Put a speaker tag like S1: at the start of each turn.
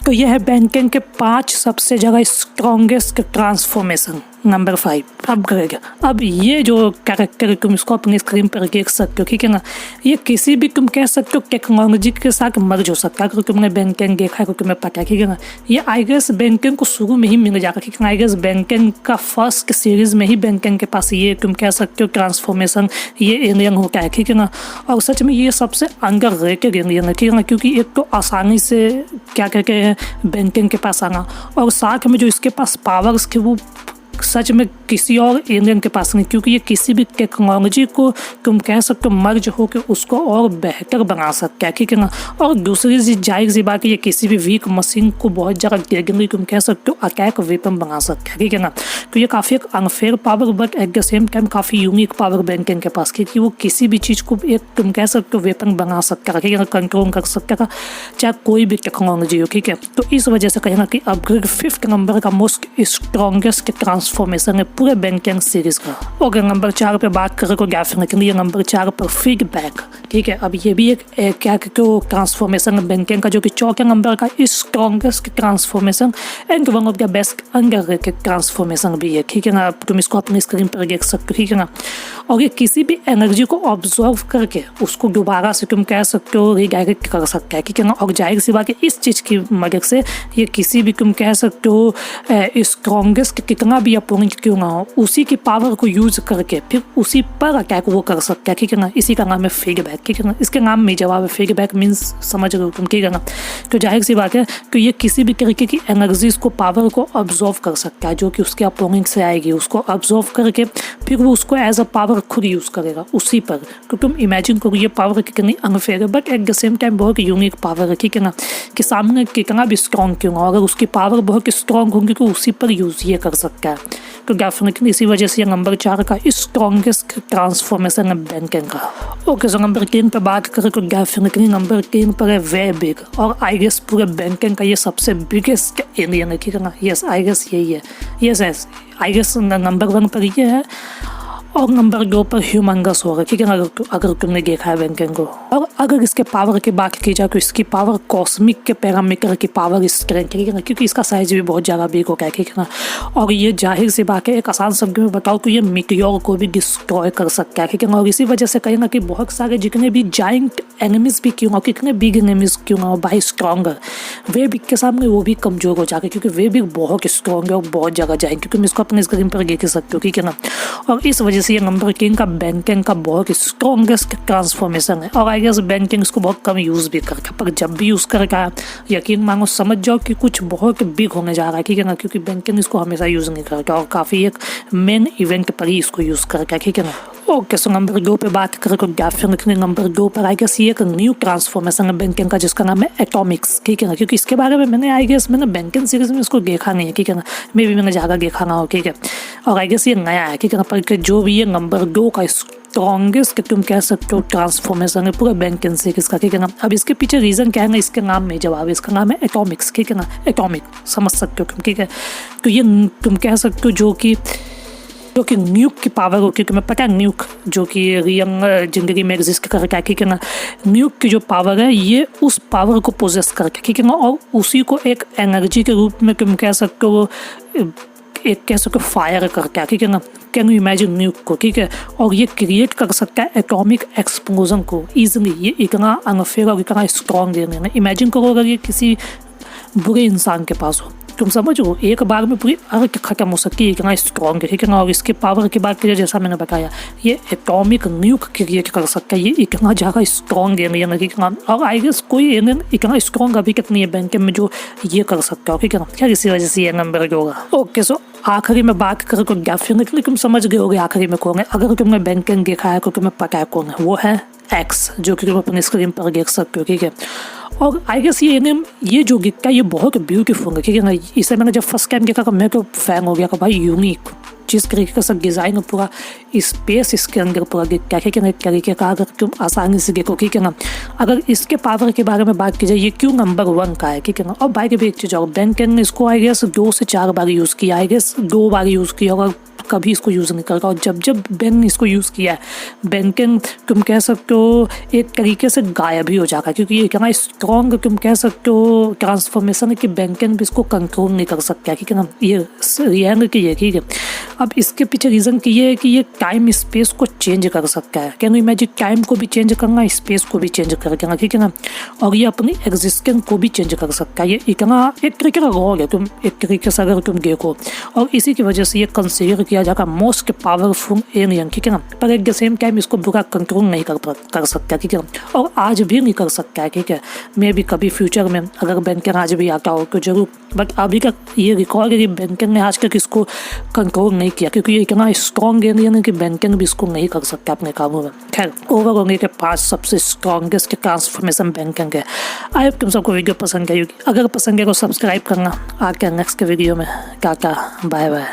S1: तो यह है बैंकिंग के 5 सबसे ज़्यादा स्ट्रॉन्गेस्ट ट्रांसफॉर्मेशन। Number 5 upgrade. अब ये जो कैरेक्टर तुम इसको अपनी स्क्रीन पर देख सकते हो, ठीक है ना, ये किसी भी तुम कह सकते हो टेक्नोलॉजी के साथ मर्ज हो सकता है। अगर तुमने बैंकिंग देखा है तो तुम्हें पता है, ठीक है ना, ये आई गेस बैंकिंग को शुरू में ही मिल जाएगा, ठीक है ना। आई गेस बैंकिंग का फर्स्ट सीरीज में ही बैंकिंग के पास ये तुम कह सकते हो ट्रांसफॉर्मेशन ये एलियन होता है, ठीक है ना। और सच में ये सबसे अंडररेटेड एलियन है, ठीक है ना, क्योंकि एक तो आसानी से क्या कहते हैं बैंकिंग के पास आना, और साथ में जो इसके पास पावर्स थे वो सच में किसी और एलियन के पास नहीं, क्योंकि ये किसी भी टेक्नोलॉजी को तुम कह सकते हो मर्ज हो के उसको और बेहतर बना सकता है, ठीक है ना। और दूसरी चीज जाहिर सी बात है, ये किसी भी वीक मशीन को बहुत ज़्यादा डेडली तुम कह सकते हो अटैक वेपन बना सकता है, ठीक है ना। तो ये काफ़ी एक unfair power but at the same time काफ़ी यूनिक पावर बैंकिंग के पास, क्योंकि वो किसी भी चीज़ को एक तुम कह सकते हो वेपन बना सकता है, ठीक है ना, कंट्रोल कर सकता है, चाहे कोई भी टेक्नोलॉजी हो, ठीक है। तो इस वजह से कहें ना कि अपग्रेड 5th नंबर का मोस्ट स्ट्रॉन्गेस्ट ट्रांसफॉर्मेशन है पूरे बैंकिंग सीरीज का। और नंबर 4 पे बात करें तो डेफिनेटली नंबर 4 पर फीडबैक, ठीक है। अब ये भी एक क्या ट्रांसफॉर्मेशन बैंकिंग का जो कि 4 नंबर का strongest transformation and one of the best underrated transformation भी है, ठीक है ना। तुम इसको अपनी स्क्रीन पर देख सकते हो, ठीक है ना। और ये किसी भी एनर्जी को ऑब्जर्व करके उसको दोबारा से तुम कह सकते हो रिडायरेक्ट कर सकता है, ठीक है ना। और जाहिर सी बात है इस चीज़ की मदद से ये किसी भी तुम कह सकते हो स्ट्रॉन्गेस्ट कितना भी अपोनेंट क्यों ना हो उसी की पावर को यूज करके फिर उसी पर अटैक वो कर सकता है, ठीक है ना। इसी का नाम है फीडबैक, ठीक है ना। इसके नाम में जवाब है फीडबैक मीन्स समझ रहे हो तुम, ठीक है ना। तो जाहिर सी बात है कि ये किसी भी तरीके की एनर्जीज को पावर को ऑब्जर्व कर सकता है जो कि उसके अपोनेंट से आएगी, उसको ऑब्जर्व करके फिर वो उसको एज अ पावर खुद यूज़ करेगा उसी पर। तो तुम इमेजिन करो ये पावर कितनी अनफेयर है but at the same time बहुत यूनिक पावर है, ठीक है ना। कि सामने कितना भी स्ट्रॉन्ग क्यों हो अगर उसकी पावर बहुत स्ट्रॉन्ग होगी तो उसी पर यूज़ ये कर सकता है। तो डेफिनेटली इसी वजह से नंबर 4 का स्ट्रॉन्गेस्ट ट्रांसफॉर्मेशन है बैंकिंग का। ओके, सो नंबर 3 पर बात करें तो डेफिनेटली नंबर 3 पर है वे बिग, और आई गेस पूरे बैंकिंग का ये सबसे बिगेस्ट एलियन है, ठीक है ना। यस आई गेस यही है, यस आई गेस नंबर 1 पर ये है और नंबर 2 पर ह्यूमंगस होगा, ठीक है ना। अगर तुमने देखा है बैंकिंग को। और अगर इसके पावर की बात की जाए तो इसकी पावर कॉस्मिक के पैरामीटर की पावर स्ट्रेंथ, ठीक है ना, क्योंकि इसका साइज भी बहुत ज़्यादा बिग होगा, ठीक है ना। और ये जाहिर सी बात है एक आसान शब्द में बताओ तो ये मीटियोर को भी डिस्ट्रॉय कर सकता है, ठीक है ना। और इसी वजह से कहें ना कि बहुत सारे जितने भी जाइंट एनिमीज भी क्यों ना, कितने बिग एनिमीज क्यों ना बाई स्ट्रॉन्गर, वे बिग के सामने वो भी कमजोर हो जाएगा, क्योंकि वे बिग बहुत स्ट्रॉन्ग है और बहुत जगह जाएंगे, क्योंकि मैं इसको अपने स्क्रीन पर देख सकते हो, ठीक है ना। और इस वजह से ये नंबर 3 का बैंकिंग का बहुत स्ट्रॉन्गेस्ट ट्रांसफॉर्मेशन है। और आई गेस बैंकिंग इसको बहुत कम यूज़ भी करता है, पर जब भी यूज़ करता है यकीन मांगो समझ जाओ कि कुछ बहुत बिग होने जा रहा है, ठीक है ना, क्योंकि बैंकिंग इसको हमेशा यूज़ नहीं करता और काफ़ी एक मेन इवेंट पर ही इसको यूज़ करता है, ठीक है ना। ओके, सो नंबर 2 पे बात करें तो डेफिनेटली नंबर 2 पर आई गेस ये एक न्यू ट्रांसफॉर्मेशन है बैंकिंग का जिसका नाम है एटॉमिक्स, ठीक है ना। क्योंकि इसके बारे में मैंने बैंकिंग सीरीज में इसको देखा नहीं है, ठीक है ना, मे भी मैंने ज़्यादा देखा ना हो, ठीक है। और आई गेस ये नया है, ठीक है ना, पर जो भी ये नंबर 2 का स्ट्रॉन्गेस्ट तुम कह सकते हो ट्रांसफॉर्मेशन है पूरा बैंकिंग सीरीज का, ठीक है ना। अब इसके पीछे रीज़न क्या है ना, इसके नाम में जवाब है, इसका नाम है एटॉमिक्स, ठीक है ना। एटॉमिक समझ सकते हो तुम, ठीक है। तो ये तुम कह सकते हो जो कि न्यूक की पावर हो, क्योंकि मैं पता है न्यूक जो कि रियल जिंदगी में एग्जिस्ट करता है, ठीक है ना। न्यूक की जो पावर है ये उस पावर को पोजेस करके, ठीक है ना, और उसी को एक एनर्जी के रूप में तुम कह सकते हो एक कह सकते फायर करता है, ठीक है ना। कैन यू इमेजिन न्यूक को, ठीक है। और ये क्रिएट कर सकता है एटॉमिक एक्सप्लोजन को ईजिली। ये इतना अनफेयर और इतना स्ट्रॉन्ग देने में इमेजिन करो अगर ये किसी बुरे इंसान के पास हो, तुम समझो एक बार में पूरी अर्थ खत्म हो सकती है, इतना स्ट्रॉन्ग है, ठीक है ना। और इसके पावर की बात करें जैसा मैंने बताया ये एटॉमिक न्यूक क्रिएट कर सकता है, ये इतना ज़्यादा स्ट्रॉन्ग एलियन है, ठीक है। और आई गेस कोई एलियन इतना स्ट्रॉन्ग अभी कितनी है बैंक में जो ये कर सकता है, ठीक है ना। क्या इसी वजह से ये नंबर होगा। ओके, सो आखिरी में बात करें तो डेफिनेटली तुम समझ गए होगे आखिरी में कौन है। अगर तुमने बैंकिंग देखा है तो तुम्हें पता है कौन है, वो है एक्स, जो कि तुम अपने स्क्रीन पर देख सकते हो, ठीक है। और आई गेस ये जो गिकता है ये बहुत ब्यूटीफुल है, ठीक है ना। इसे मैंने जब फर्स्ट टाइम देखा मैं तो फैन हो गया कि भाई यूनिक जिस तरीके का डिज़ाइन पूरा स्पेस इसके अंदर पूरा दिखता है, ठीक है ना। एक तरीके का अगर तुम आसानी से देखो, ठीक है ना। अगर इसके पावर के बारे में बात की जाए ये क्यों नंबर 1 का है, ठीक है ना। और बाकी भी एक चीज़ और बैंकिंग ने इसको आई गेस 2 से 4 बार यूज़ किया, आई गेस 2 बार यूज़ किया। और कभी इसको यूज़ नहीं करेगा। और जब जब बैंक ने इसको यूज़ किया है, बैंकिंग तुम कह सकते हो एक तरीके से गायब ही हो जाएगा, क्योंकि ये इतना स्ट्रॉन्ग तुम कह सकते हो ट्रांसफॉर्मेशन है कि बैंकिंग भी इसको कंट्रोल नहीं कर सकता, ठीक है ना। ये रियंग की है, ठीक है। अब इसके पीछे रीज़न की ये है कि ये टाइम स्पेस को चेंज कर सकता है। कैन यू इमेजिन, टाइम को भी चेंज करना, स्पेस को भी चेंज कर देना, ठीक है ना। और ये अपनी एग्जिस्टेंस को भी चेंज कर सकता है। ये इतना एक तरीके का रोल है, तुम एक तरीके से अगर तुम देखो। और इसी की वजह से ये कंसिडर किया जाएगा मोस्ट पावरफुल एलियन, ठीक है ना। पर एट द सेम टाइम इसको पूरा कंट्रोल नहीं कर सकता, ठीक है। और आज भी नहीं कर सकता है, ठीक है। मे भी कभी फ्यूचर में अगर बैंकिंग आज भी आता हो तो जरूर, बट अभी तक ये रिकॉर्ड है कि बैंकिंग ने आज तक इसको कंट्रोल नहीं किया, क्योंकि ये इतना स्ट्रॉन्ग एलियन है कि बैंकिंग भी इसको नहीं कर सकता अपने कामों में। खैर, ओवरऑल के पास सबसे स्ट्रॉन्गेस्ट ट्रांसफॉर्मेशन बैंकिंग है। आई होप तुम सबको वीडियो पसंद आई होगी। अगर पसंद है तो सब्सक्राइब करना। आके नेक्स्ट वीडियो में टाटा बाय बाय।